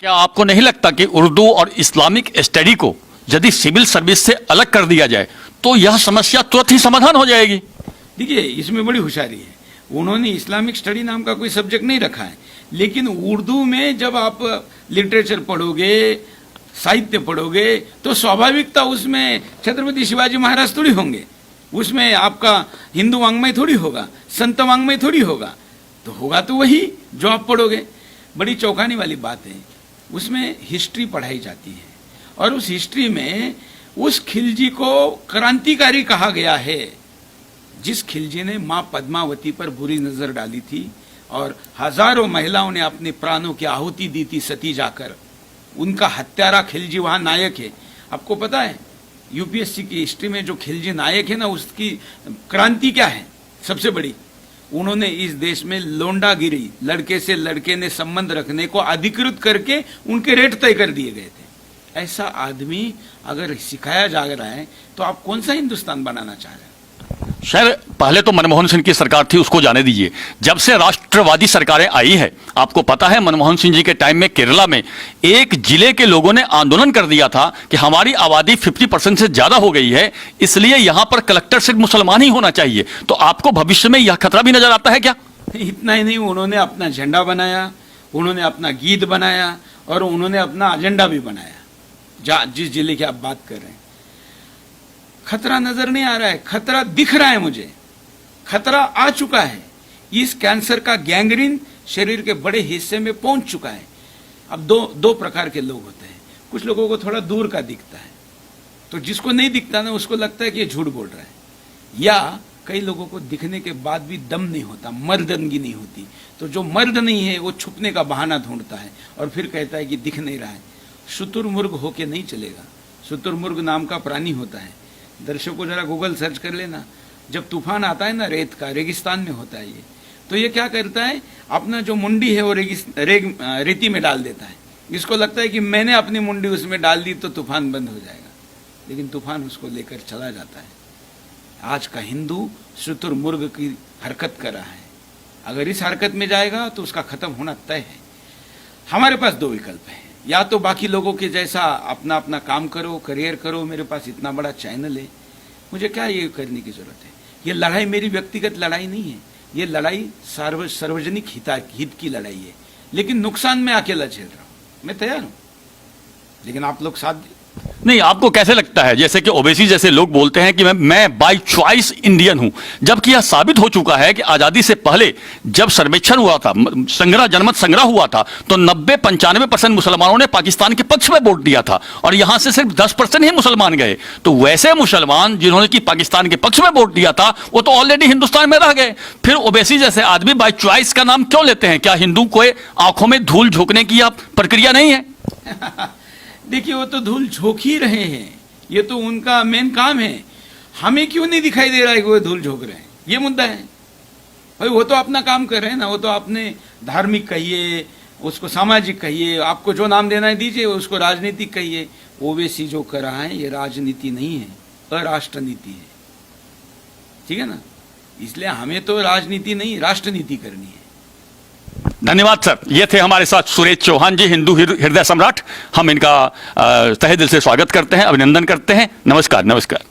क्या आपको नहीं लगता कि उर्दू और इस्लामिक स्टडी को यदि सिविल सर्विस से अलग कर दिया जाए तो यह समस्या तुरंत ही समाधान हो जाएगी? देखिए, इसमें बड़ी होशियारी है। उन्होंने इस्लामिक स्टडी नाम का कोई सब्जेक्ट नहीं रखा है, लेकिन उर्दू में जब आप लिटरेचर पढ़ोगे, साहित्य पढ़ोगे, तो स्वाभाविकता उसमें छत्रपति शिवाजी महाराज थोड़ी होंगे, उसमें आपका हिंदू वांग्मय थोड़ी होगा, संत वांग्मय थोड़ी होगा, तो होगा तो वही जो आप पढ़ोगे। बड़ी चौंकाने वाली बात है, उसमें हिस्ट्री पढ़ाई जाती है और उस हिस्ट्री में उस खिलजी को क्रांतिकारी कहा गया है जिस खिलजी ने मां पद्मावती पर बुरी नजर डाली थी और हजारों महिलाओं ने अपने प्राणों की आहुति दी थी सती जाकर। उनका हत्यारा खिलजी वहां नायक है। आपको पता है यूपीएससी की हिस्ट्री में जो खिलजी नायक है ना, उसकी क्रांति क्या है सबसे बड़ी? उन्होंने इस देश में लोंडागिरी, लड़के से लड़के ने संबंध रखने को अधिकृत करके उनके रेट तय कर दिए गए थे। ऐसा आदमी अगर सिखाया जा रहा है तो आप कौन सा हिंदुस्तान बनाना चाह रहे हैं? सर, पहले तो मनमोहन सिंह की सरकार थी, उसको जाने दीजिए। जब से राष्ट्रवादी सरकारें आई है, आपको पता है मनमोहन सिंह जी के टाइम में केरला में एक जिले के लोगों ने आंदोलन कर दिया था कि हमारी आबादी 50% से ज्यादा हो गई है, इसलिए यहां पर कलेक्टर सिर्फ मुसलमान ही होना चाहिए। तो आपको भविष्य में यह खतरा भी नजर आता है क्या? इतना ही नहीं, उन्होंने अपना झंडा बनाया, उन्होंने अपना गीत बनाया और उन्होंने अपना एजेंडा भी बनाया। जिस जिले की आप बात कर रहे हैं, खतरा नजर नहीं आ रहा है, खतरा दिख रहा है मुझे। खतरा आ चुका है। इस कैंसर का गैंग्रीन शरीर के बड़े हिस्से में पहुंच चुका है। अब दो प्रकार के लोग होते हैं। कुछ लोगों को थोड़ा दूर का दिखता है, तो जिसको नहीं दिखता ना उसको लगता है कि ये झूठ बोल रहा है, या कई लोगों को दिखने के बाद भी दम नहीं होता, मर्दनगी नहीं होती। तो जो मर्द नहीं है वो छुपने का बहाना ढूंढता है और फिर कहता है कि दिख नहीं रहा है। शुतुरमुर्ग होके नहीं चलेगा। शुतुरमुर्ग नाम का प्राणी होता है। दर्शकों जरा गूगल सर्च कर लेना, जब तूफान आता है ना, रेत का, रेगिस्तान में होता है ये, तो ये क्या करता है, अपना जो मुंडी है वो रेती में डाल देता है। इसको लगता है कि मैंने अपनी मुंडी उसमें डाल दी तो तूफान बंद हो जाएगा, लेकिन तूफान उसको लेकर चला जाता है। आज का हिंदू शुतुरमुर्ग की हरकत कर रहा है। अगर इस हरकत में जाएगा तो उसका खत्म होना तय है। हमारे पास दो विकल्प है, या तो बाकी लोगों के जैसा अपना अपना काम करो, करियर करो। मेरे पास इतना बड़ा चैनल है, मुझे क्या ये करने की जरूरत है? ये लड़ाई मेरी व्यक्तिगत लड़ाई नहीं है, ये लड़ाई सार्वजनिक हित की लड़ाई है। लेकिन नुकसान मैं अकेला झेल रहा हूं, मैं तैयार हूं, लेकिन आप लोग साथ दें। नहीं, आपको कैसे लगता है, जैसे कि ओवैसी जैसे लोग बोलते हैं कि मैं बाय चॉइस इंडियन हूं, जबकि यह साबित हो चुका है कि आजादी से पहले जब सर्वेक्षण हुआ था, जनमत संग्रह हुआ था, तो 90-95% मुसलमानों ने पाकिस्तान के पक्ष में वोट दिया था और यहां से सिर्फ 10% ही मुसलमान गए। तो वैसे मुसलमान जिन्होंने कि पाकिस्तान के पक्ष में वोट दिया था वो तो ऑलरेडी हिंदुस्तान में रह गए। फिर ओवैसी जैसे आदमी बाय चॉइस का नाम क्यों लेते हैं? क्या हिंदू को आंखों में धूल झोंकने की प्रक्रिया नहीं है? देखिए, वो तो धूल झोंक ही रहे हैं, ये तो उनका मेन काम है। हमें क्यों नहीं दिखाई दे रहा है कि वो धूल झोंक रहे हैं? ये मुद्दा है भाई। वो तो अपना काम कर रहे हैं ना, वो तो अपने धार्मिक कहिए, उसको सामाजिक कहिए, आपको जो नाम देना है दीजिए, उसको राजनीतिक कहिए। ओवैसी जो कर रहा है ये राजनीति नहीं है, अराष्ट्रनीति है, ठीक है ना? इसलिए हमें तो राजनीति नहीं, राष्ट्रनीति करनी है। धन्यवाद सर। ये थे हमारे साथ सुरेश चौहान जी, हिंदू हृदय सम्राट। हम इनका तहे दिल से स्वागत करते हैं, अभिनंदन करते हैं। नमस्कार। नमस्कार।